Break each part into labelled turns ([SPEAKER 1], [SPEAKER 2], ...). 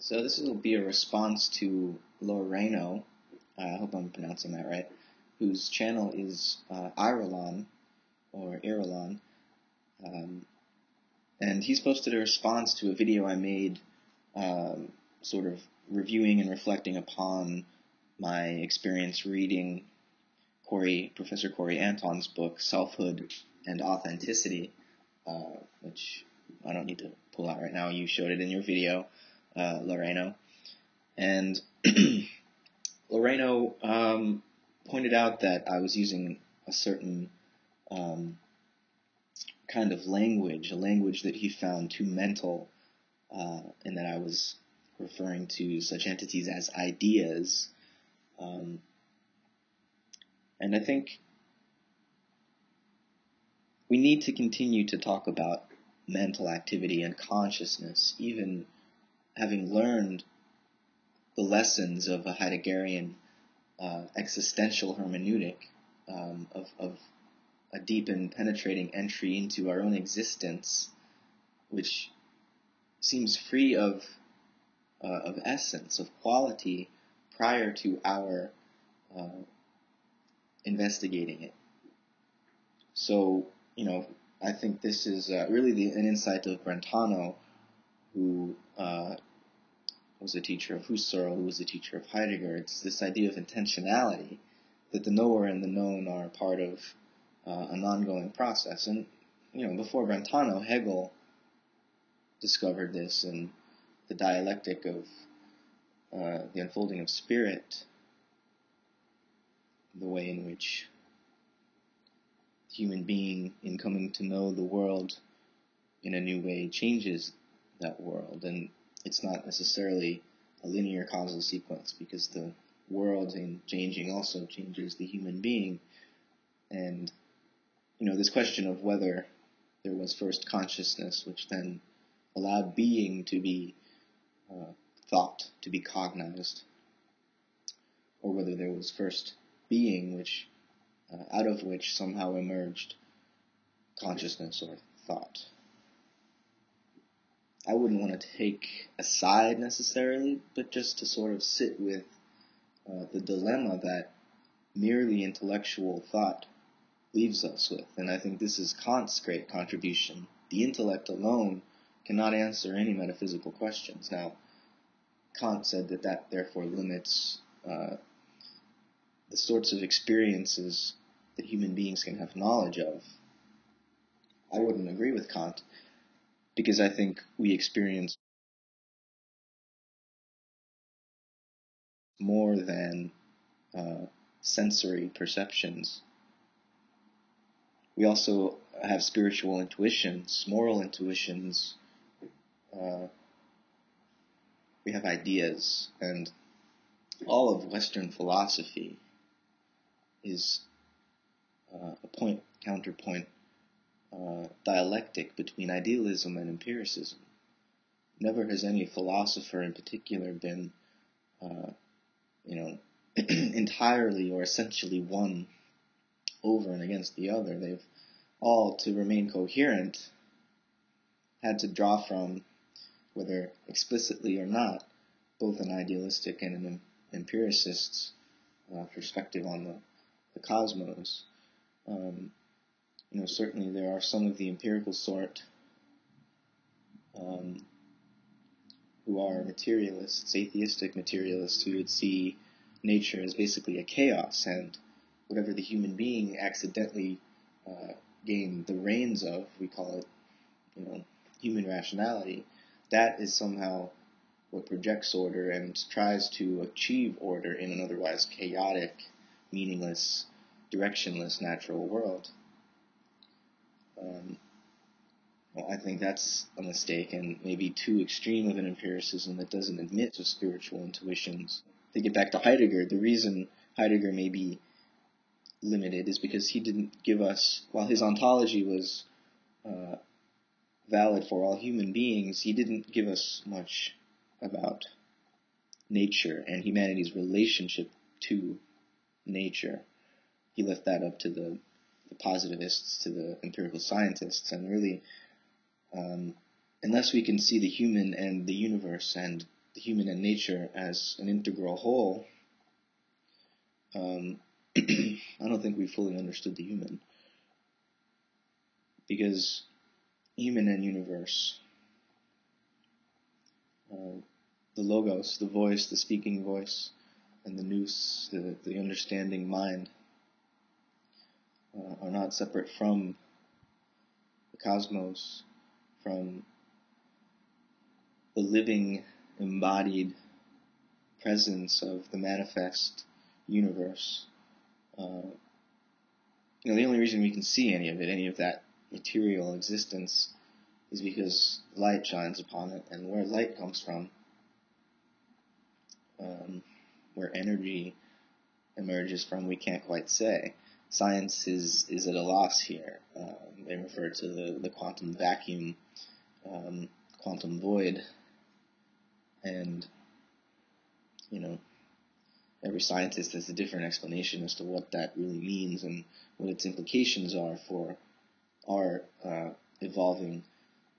[SPEAKER 1] So this will be a response to Loreno, I hope I'm pronouncing that right, whose channel is Iralon, or Iralon, and he's posted a response to a video I made sort of reviewing and reflecting upon my experience reading Professor Corey Anton's book, Selfhood and Authenticity, which I don't need to pull out right now. You showed it in your video, Loreno. And Loreno pointed out that I was using a certain kind of language, a language that he found too mental, and that I was referring to such entities as ideas. And I think we need to continue to talk about mental activity and consciousness, even having learned the lessons of a Heideggerian existential hermeneutic, of a deep and penetrating entry into our own existence, which seems free of essence, of quality, prior to our investigating it. So, I think this is really an insight of Brentano, who was a teacher of Husserl, who was a teacher of Heidegger. It's this idea of intentionality, that the knower and the known are part of an ongoing process. And, before Brentano, Hegel discovered this in the dialectic of the unfolding of spirit, the way in which the human being, in coming to know the world in a new way, changes that world. And it's not necessarily a linear causal sequence, because the world in changing also changes the human being. And, this question of whether there was first consciousness, which then allowed being to be thought, to be cognized, or whether there was first being, which out of which somehow emerged consciousness or thought. I wouldn't want to take a side necessarily, but just to sort of sit with the dilemma that merely intellectual thought leaves us with. And I think this is Kant's great contribution. The intellect alone cannot answer any metaphysical questions. Now, Kant said that therefore limits the sorts of experiences that human beings can have knowledge of. I wouldn't agree with Kant, because I think we experience more than sensory perceptions. We also have spiritual intuitions, moral intuitions. We have ideas, and all of Western philosophy is a counterpoint dialectic between idealism and empiricism. Never has any philosopher in particular been, entirely or essentially one over and against the other. They've all, to remain coherent, had to draw from, whether explicitly or not, both an idealistic and an empiricist's perspective on the cosmos. Certainly there are some of the empirical sort who are materialists, atheistic materialists, who would see nature as basically a chaos, and whatever the human being accidentally gained the reins of, we call it, human rationality, that is somehow what projects order and tries to achieve order in an otherwise chaotic, meaningless, directionless natural world. I think that's a mistake, and maybe too extreme of an empiricism that doesn't admit to spiritual intuitions. To get back to Heidegger, the reason Heidegger may be limited is because he didn't give us, while his ontology was valid for all human beings, he didn't give us much about nature and humanity's relationship to nature. He left that up to the positivists, to the empirical scientists, and really, unless we can see the human and the universe and the human and nature as an integral whole, I don't think we fully understood the human. Because human and universe, the logos, the voice, the speaking voice, and the nous, the understanding mind, are not separate from the cosmos, from the living, embodied presence of the manifest universe. The only reason we can see any of it, any of that material existence, is because light shines upon it, and where light comes from, where energy emerges from, we can't quite say. Science is at a loss here. They refer to the quantum vacuum, quantum void, and every scientist has a different explanation as to what that really means and what its implications are for our evolving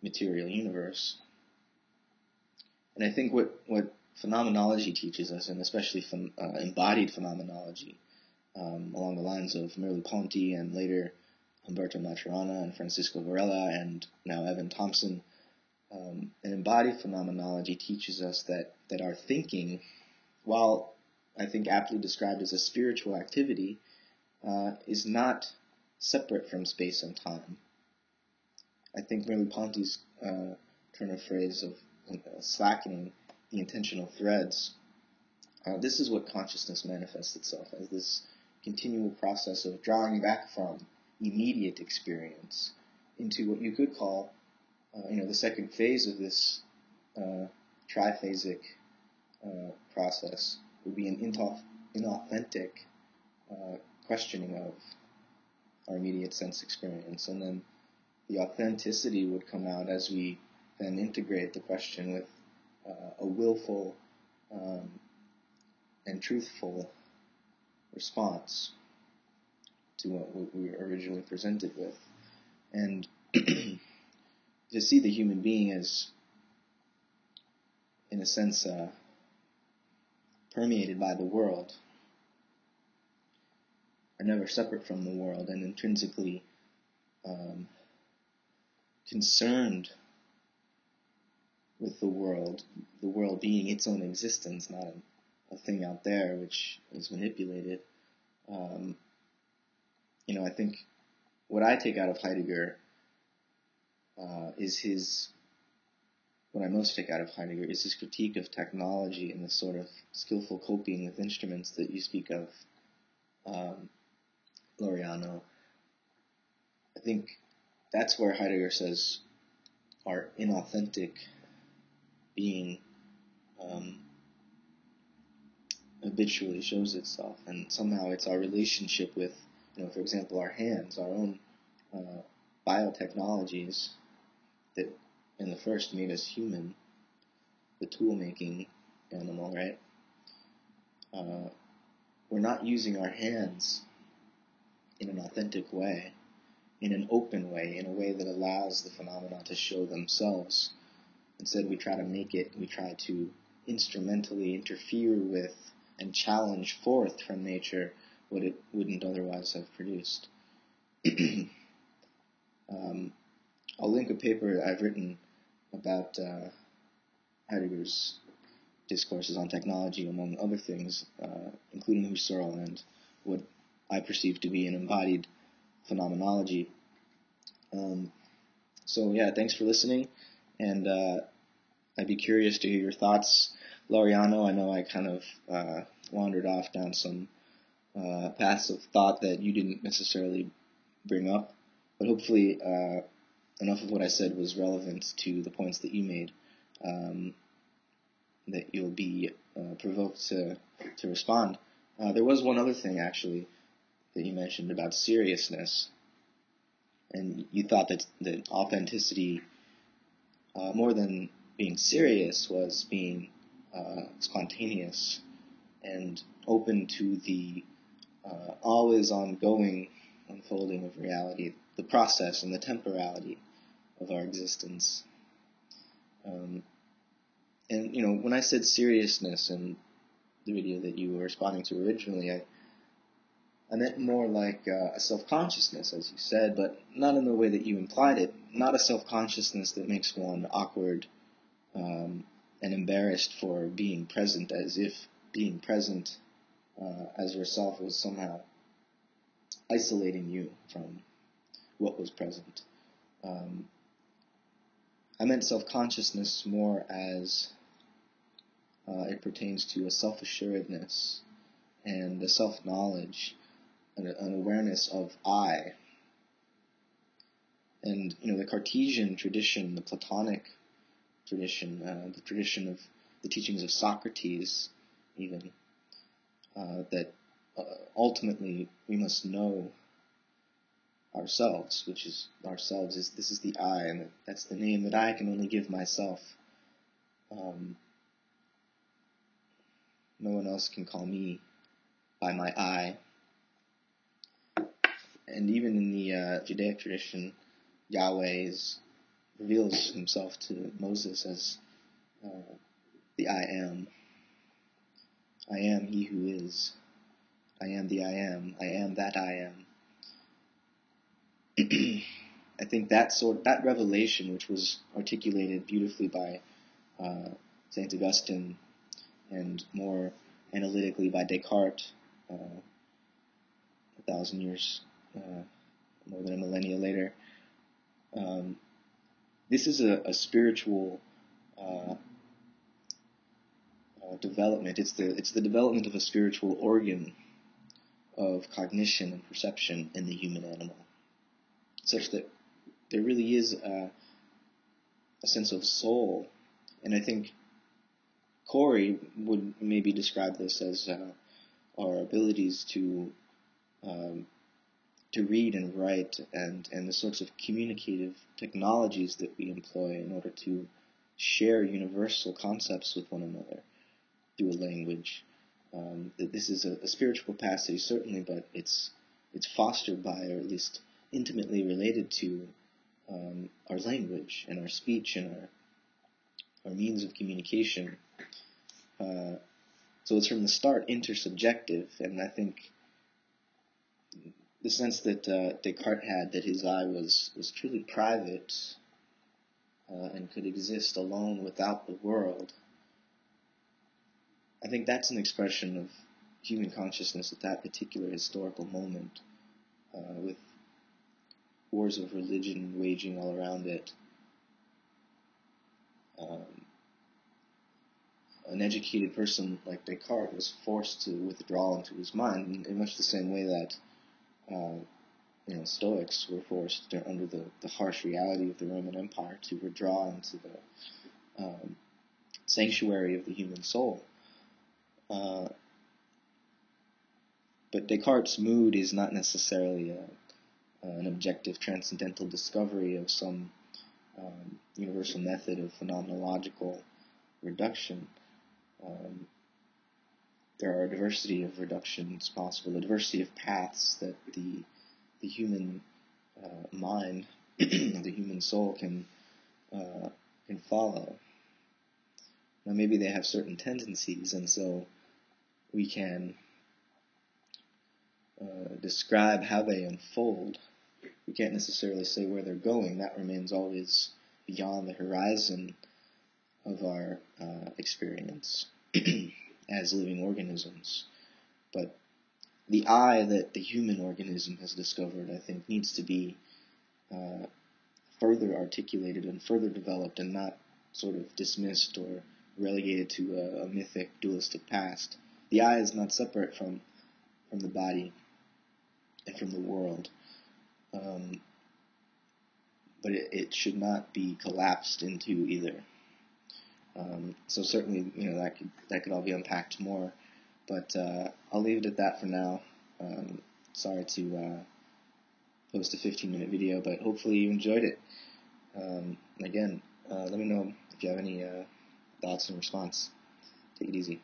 [SPEAKER 1] material universe. And I think what phenomenology teaches us, and especially embodied phenomenology, along the lines of Merleau-Ponty and later Humberto Maturana and Francisco Varela and now Evan Thompson, an embodied phenomenology teaches us that our thinking, while I think aptly described as a spiritual activity, is not separate from space and time. I think Merleau-Ponty's turn of phrase of slackening the intentional threads, this is what consciousness manifests itself as, this continual process of drawing back from immediate experience into what you could call, the second phase of this triphasic process would be an inauthentic questioning of our immediate sense experience. And then the authenticity would come out as we then integrate the question with a willful and truthful response to what we were originally presented with. And to see the human being as, in a sense, permeated by the world, are never separate from the world, and intrinsically concerned with the world being its own existence, not a thing out there which is manipulated. I think what I take out of Heidegger what I most take out of Heidegger is his critique of technology and the sort of skillful coping with instruments that you speak of, Laureano. I think that's where Heidegger says our inauthentic being habitually shows itself, and somehow it's our relationship with, for example, our hands, our own biotechnologies that in the first made us human, the tool-making animal, right? We're not using our hands in an authentic way, in an open way, in a way that allows the phenomena to show themselves. Instead, we try to make it, we try to instrumentally interfere with and challenge forth from nature what it wouldn't otherwise have produced. I'll link a paper I've written about Heidegger's discourses on technology, among other things, including Husserl and what I perceive to be an embodied phenomenology. Thanks for listening, and I'd be curious to hear your thoughts. Laureano, I know I kind of wandered off down some paths of thought that you didn't necessarily bring up, but hopefully enough of what I said was relevant to the points that you made, that you'll be provoked to respond. There was one other thing, actually, that you mentioned about seriousness, and you thought that authenticity, more than being serious, was being spontaneous and open to the always ongoing unfolding of reality, the process and the temporality of our existence. And And, when I said seriousness in the video that you were responding to originally, I meant more like a self-consciousness, as you said, but not in the way that you implied it. Not a self-consciousness that makes one awkward and embarrassed for being present, as if being present as yourself was somehow isolating you from what was present. I meant self-consciousness more as it pertains to a self-assuredness and a self-knowledge, an awareness of I. And, the Cartesian tradition, the Platonic tradition, the tradition of the teachings of Socrates, even, that ultimately we must know ourselves, which is ourselves this is the I, and that's the name that I can only give myself. No one else can call me by my I. And even in the Judaic tradition, Yahweh reveals himself to Moses as the I am. I am he who is. I am the I am. I am that I am. I think that revelation, which was articulated beautifully by Saint Augustine and more analytically by Descartes 1,000 years, more than a millennia later, this is a spiritual development. It's the development of a spiritual organ of cognition and perception in the human animal, such that there really is a sense of soul. And I think Corey would maybe describe this as our abilities to read and write and the sorts of communicative technologies that we employ in order to share universal concepts with one another through a language. That this is a spiritual capacity, certainly, but it's fostered by, or at least intimately related to, our language and our speech and our means of communication. So it's from the start intersubjective, and I think the sense that Descartes had, that his I was truly private and could exist alone without the world, I think that's an expression of human consciousness at that particular historical moment, with wars of religion waging all around it. An educated person like Descartes was forced to withdraw into his mind in much the same way that Stoics were forced under the harsh reality of the Roman Empire to withdraw into the sanctuary of the human soul. But Descartes' mood is not necessarily an objective transcendental discovery of some universal method of phenomenological reduction. There are a diversity of reductions possible, a diversity of paths that the human mind, the human soul can follow. Now maybe they have certain tendencies, and so we can describe how they unfold. We can't necessarily say where they're going. That remains always beyond the horizon of our experience as living organisms. But the I that the human organism has discovered, I think, needs to be further articulated and further developed, and not sort of dismissed or relegated to a mythic dualistic past. The I is not separate from the body and from the world, but it should not be collapsed into either. So certainly, that could all be unpacked more, but I'll leave it at that for now. Sorry to post a 15-minute video, but hopefully you enjoyed it. Again, let me know if you have any thoughts in response. Take it easy.